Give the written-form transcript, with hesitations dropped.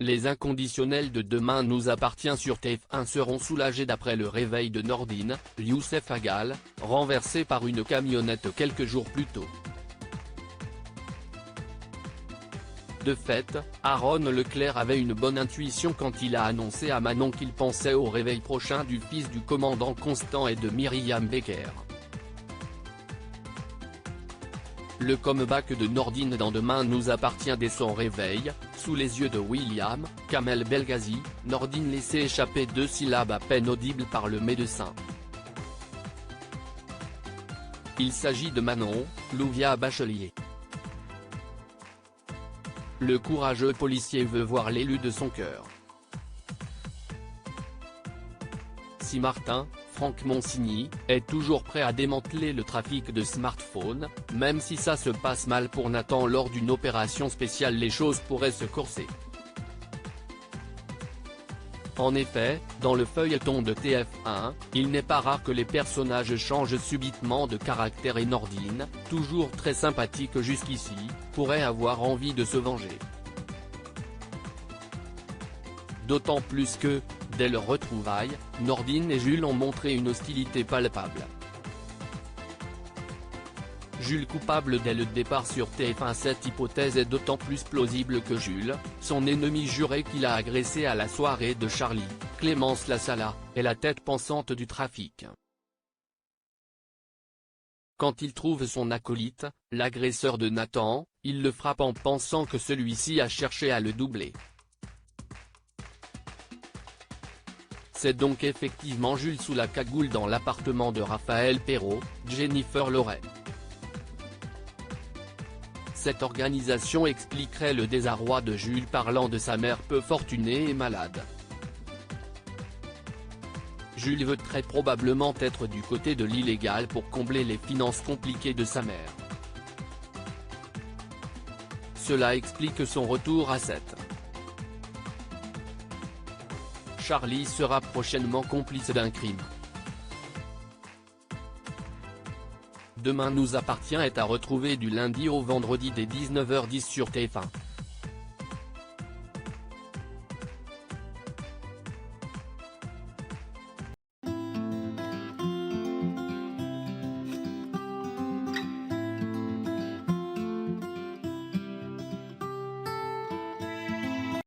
Les inconditionnels de Demain nous appartient sur TF1 seront soulagés d'après le réveil de Nordine, Youssef Agal, renversé par une camionnette quelques jours plus tôt. De fait, Aaron Leclerc avait une bonne intuition quand il a annoncé à Manon qu'il pensait au réveil prochain du fils du commandant Constant et de Myriam Becker. Le comeback de Nordine dans Demain nous appartient dès son réveil, sous les yeux de William, Kamel Belghazi, Nordine laissait échapper 2 syllabes à peine audibles par le médecin. Il s'agit de Manon, Louvia Bachelier. Le courageux policier veut voir l'élu de son cœur. Si Martin, Franck Monsigny, est toujours prêt à démanteler le trafic de smartphones, même si ça se passe mal pour Nathan lors d'une opération spéciale, les choses pourraient se corser. En effet, dans le feuilleton de TF1, il n'est pas rare que les personnages changent subitement de caractère et Nordine, toujours très sympathique jusqu'ici, pourrait avoir envie de se venger. D'autant plus que, dès leur retrouvaille, Nordine et Jules ont montré une hostilité palpable. Jules coupable dès le départ sur TF1. Cette hypothèse est d'autant plus plausible que Jules, son ennemi juré qu'il a agressé à la soirée de Charlie, Clémence Lassala, est la tête pensante du trafic. Quand il trouve son acolyte, l'agresseur de Nathan, il le frappe en pensant que celui-ci a cherché à le doubler. C'est donc effectivement Jules sous la cagoule dans l'appartement de Raphaël Perrault, Jennifer Loret. Cette organisation expliquerait le désarroi de Jules parlant de sa mère peu fortunée et malade. Jules veut très probablement être du côté de l'illégal pour combler les finances compliquées de sa mère. Cela explique son retour à 7. Charlie sera prochainement complice d'un crime. Demain nous appartient est à retrouver du lundi au vendredi dès 19h10 sur TF1.